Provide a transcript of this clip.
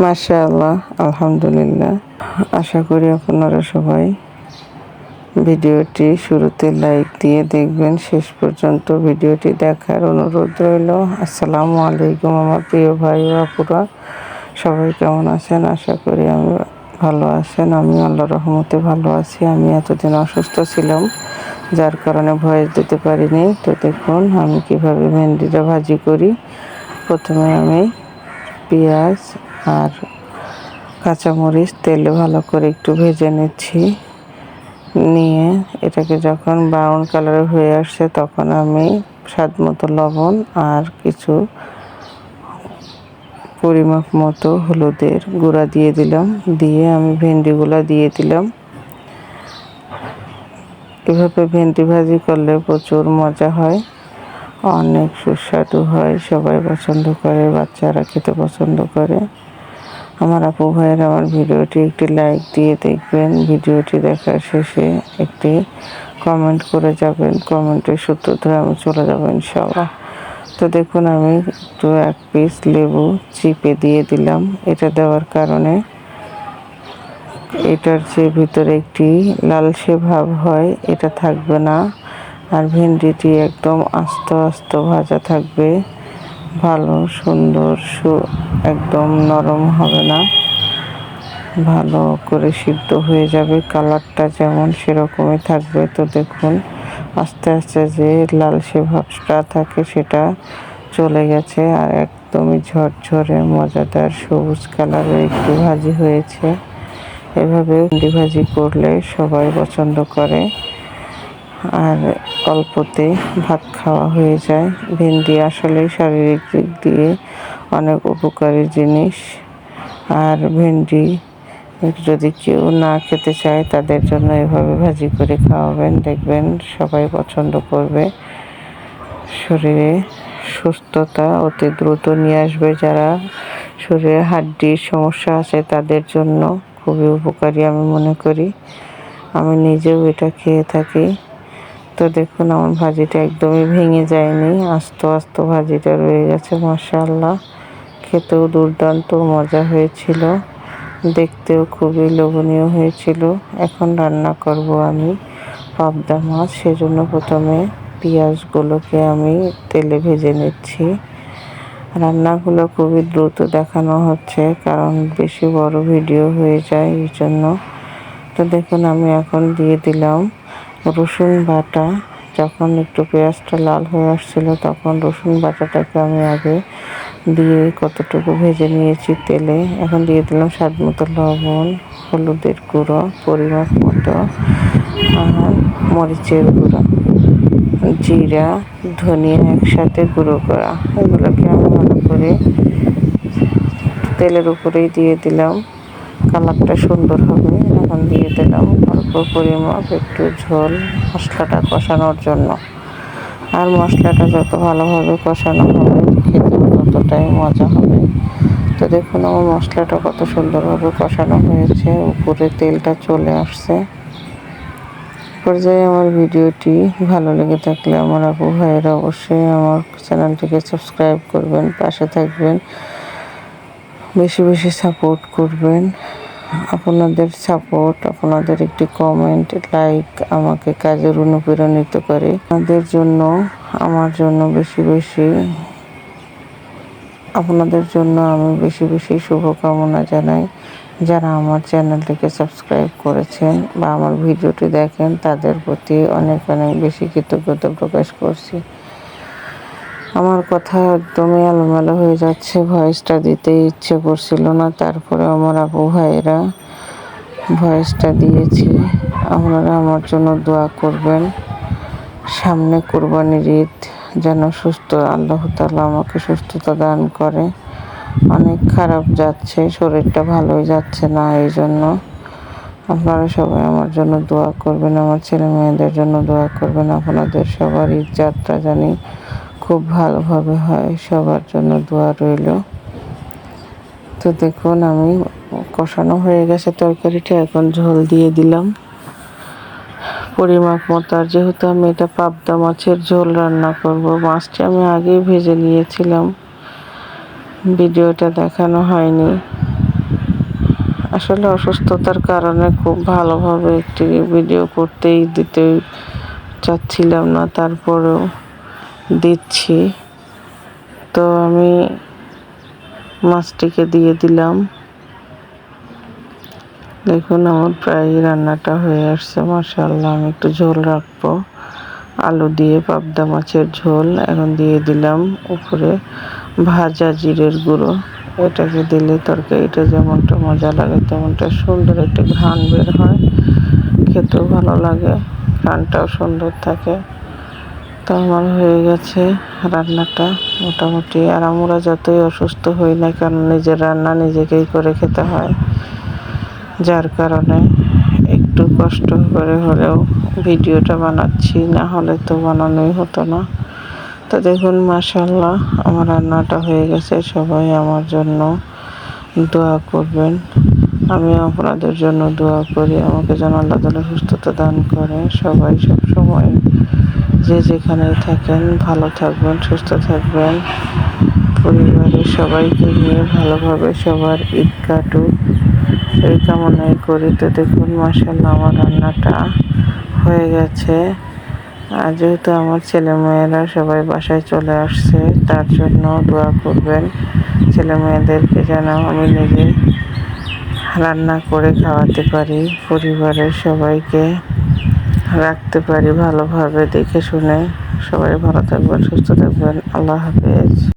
মাশাআল্লাহ, আলহামদুলিল্লাহ। আশা করি আপনারা সবাই ভিডিওটি শুরুতে লাইক দিয়ে দেখবেন, শেষ পর্যন্ত ভিডিওটি দেখার অনুরোধ রইল। আসসালামু আলাইকুম আমার প্রিয় ভাই ও আপুরা, সবাই কেমন আছেন? আশা করি আমি ভালো আছেন। আমি আল্লাহর রহমতে ভালো আছি। আমি এতদিন অসুস্থ ছিলাম, যার কারণে ভয়েস দিতে পারিনি। তো দেখুন আমি কিভাবে ভেন্ডিটা ভাজি করি। প্রথমে আমি পেঁয়াজ আর কাঁচামরিচ তেলে ভালো করে একটু ভেজে নিচ্ছি। নিয়ে এটাকে যখন ব্রাউন কালার হয়ে আসছে তখন আমি স্বাদ মতো লবণ আর কিছু পরিমাপ মতো হলুদের গুঁড়া দিয়ে দিলাম। দিয়ে আমি ভেন্ডিগুলো দিয়ে দিলাম। এভাবে ভেন্ডি ভাজি করলে প্রচুর মজা হয়, অনেক সুস্বাদু হয়, সবাই পছন্দ করে, বাচ্চারা খেতে পছন্দ করে। আমার আপু ভাইয়ের আমার ভিডিওটি একটি লাইক দিয়ে দেখবেন। ভিডিওটি দেখার শেষে একটি কমেন্ট করে যাবেন, কমেন্টের সূত্র ধরে আমি চলে যাবো ইনশাআল্লাহ। তো দেখুন আমি একটু এক পিস লেবু চিপে দিয়ে দিলাম। এটা দেওয়ার কারণে এটার যে ভিতরে একটি লালচে ভাব হয় এটা থাকবে না, আর ভেন্ডিটি একদম আস্ত আস্ত ভাজা থাকবে, ভালো সুন্দর একদম নরম হবে না, ভালো করে সিদ্ধ হয়ে যাবে। কালারটা যেমন সেরকমই থাকবে। তো দেখুন আস্তে আস্তে যে লালচে ভাবটা থাকে সেটা চলে গেছে, আর একদমই ঝরঝরে মজাদার সবুজ কালারের একটু ভাজি হয়েছে। এভাবে ভেন্ডি ভাজি করলে সবাই পছন্দ করে, আর অল্পতে ভাত খাওয়া হয়ে যায়। ভেন্ডি আসলে শারীরিক দিক দিয়ে অনেক উপকারী জিনিস, আর ভেন্ডি যদি কেউ না খেতে চায় তাদের জন্য এভাবে ভাজি করে খাওয়াবেন, দেখবেন সবাই পছন্দ করবে। শরীরে সুস্থতা অতি দ্রুত নিয়ে আসবে। যারা শরীরে হাড্ডির সমস্যা আছে তাদের জন্য খুবই উপকারী আমি মনে করি। আমি নিজেও এটা খেয়ে থাকি। তো দেখুন আমার ভাজিটা একদমই ভেঙে যায়নি, আস্ত আস্ত ভাজিটা রয়ে গেছে। মাশাআল্লাহ, খেতেও দুর্দান্ত মজা হয়েছিল, দেখতেও খুবই লোভনীয় হয়েছিল। এখন রান্না করব আমি পাবদা মাছ। সেজন্য প্রথমে পেঁয়াজগুলোকে আমি তেলে ভেজে নিচ্ছি। রান্নাগুলো খুবই দ্রুত দেখানো হচ্ছে কারণ বেশি বড় ভিডিও হয়ে যায় এই জন্য। তো দেখুন আমি এখন দিয়ে দিলাম রসুন বাটা। যখন একটু পেঁয়াজটা লাল হয়ে আসছিল তখন রসুন বাটাটাকে আমি আগে দিয়ে কতটুকু ভেজে নিয়েছি তেলে। এখন দিয়ে দিলাম স্বাদ মতো লবণ, হলুদের গুঁড়ো পরিমাপ মতো, আর মরিচের গুঁড়ো, জিরা, ধনিয়া একসাথে গুঁড়ো করা। এগুলোকে আমি ভালো করে তেলের উপরেই দিয়ে দিলাম, কালারটা সুন্দর হবে। এখন দিয়ে দিলাম অল্প পরিমাপ একটু ঝোল মশলাটা কষানোর জন্য। আর মশলাটা যত ভালোভাবে কষানো হবে খেতেও ততটাই মজা হবে। তো দেখুন আমার মশলাটা কত সুন্দরভাবে কষানো হয়েছে, উপরে তেলটা চলে আসছে। পর্যায়ে আমার ভিডিওটি ভালো লেগে থাকলে আমার আপু ভাইয়েরা অবশ্যই আমার চ্যানেলটিকে সাবস্ক্রাইব করবেন, পাশে থাকবেন, বেশি বেশি সাপোর্ট করবেন। আপনাদের সাপোর্ট, আপনাদের একটি কমেন্ট, লাইক আমাকে কাজের অনুপ্রাণিত করে। আপনাদের জন্য আমার জন্য আপনাদের জন্য আমি বেশি বেশি শুভকামনা জানাই। যারা আমার চ্যানেলটিকে সাবস্ক্রাইব করেছেন বা আমার ভিডিওটি দেখেন তাদের প্রতি অনেক অনেক বেশি কৃতজ্ঞতা প্রকাশ করছি। আমার কথা একদমই এলোমেলো হয়ে যাচ্ছে, ভয়েসটা দিতে ইচ্ছে করছিল না, তারপরে আমার আপু ভাইয়েরা ভয়েসটা দিয়েছি। আপনারা আমার জন্য দোয়া করবেন। সামনে কোরবানির ঈদ, যেন আল্লাহ তাআলা আমাকে সুস্থতা দান করে। অনেক খারাপ যাচ্ছে, শরীরটা ভালোই যাচ্ছে না, এই জন্য আপনারা সবাই আমার জন্য দোয়া করবেন, আমার ছেলে মেয়েদের জন্য দোয়া করবেন। আপনাদের সবার ঈদ যাত্রা জানি খুব ভালোভাবে হয়, সবার জন্য দোয়া রইল। তো দেখুন আমি কষানো হয়ে গেছে তরকারিটা, এখন ঝোল দিয়ে দিলাম পরিমাপ মতো। আর যেহেতু আমি এটা পাবদা মাছের ঝোল রান্না করব, মাছটা আমি আগেই ভেজে নিয়েছিলাম, ভিডিওটা দেখানো হয়নি। আসলে অসুস্থতার কারণে খুব ভালোভাবে একটি ভিডিও দিতে চাচ্ছিলাম না, তারপরেও দিচ্ছি। তো আমি মাছটিকে দিয়ে দিলাম। দেখুন আমার প্রায় রান্নাটা হয়ে আসছে, মাশাআল্লাহ। আমি একটু ঝোল রাখবো, আলু দিয়ে পাবদা মাছের ঝোল। এখন দিয়ে দিলাম উপরে ভাজা জিরের গুঁড়ো। এটাকে দিলে তরকারিটা যেমনটা মজা লাগে তেমনটা সুন্দর একটা ঘ্রাণ বের হয়, খেতেও ভালো লাগে, ঘ্রাণটাও সুন্দর থাকে। তো আমার হয়ে গেছে রান্নাটা মোটামুটি। আর আমরা যতই অসুস্থ হই না কেন নিজের রান্না নিজেকেই করে খেতে হয়, যার কারণে একটু কষ্ট করে হলেও ভিডিওটা বানাচ্ছি, না হলে তো বানানোই হতো না। তো দেখুন মাশাআল্লাহ আমার রান্নাটা হয়ে গেছে। সবাই আমার জন্য দোয়া করবেন, আমিও আপনাদের জন্য দোয়া করি, আমাকে যেন আল্লাহ তাআলা সুস্থতা দান করে। সবাই সবসময় যে যেখানেই থাকেন ভালো থাকবেন, সুস্থ থাকবেন, পরিবারের সবাইকে নিয়ে ভালোভাবে সবার ঈদ কাটুক এই কামনাই করি। তো দেখুন মাশাআল্লাহ আমার রান্নাটা হয়ে গেছে। আর যেহেতু আমার ছেলেমেয়েরা সবাই বাসায় চলে আসছে, তার জন্য দোয়া করবেন ছেলেমেয়েদেরকে যেন আমি নিজে রান্না করে খাওয়াতে পারি, পরিবারের সবাইকে রাখতে পারি ভালোভাবে দেখে শুনে। সবাই ভালো থাকবেন, সুস্থ থাকবেন। আল্লাহ হাফেজ।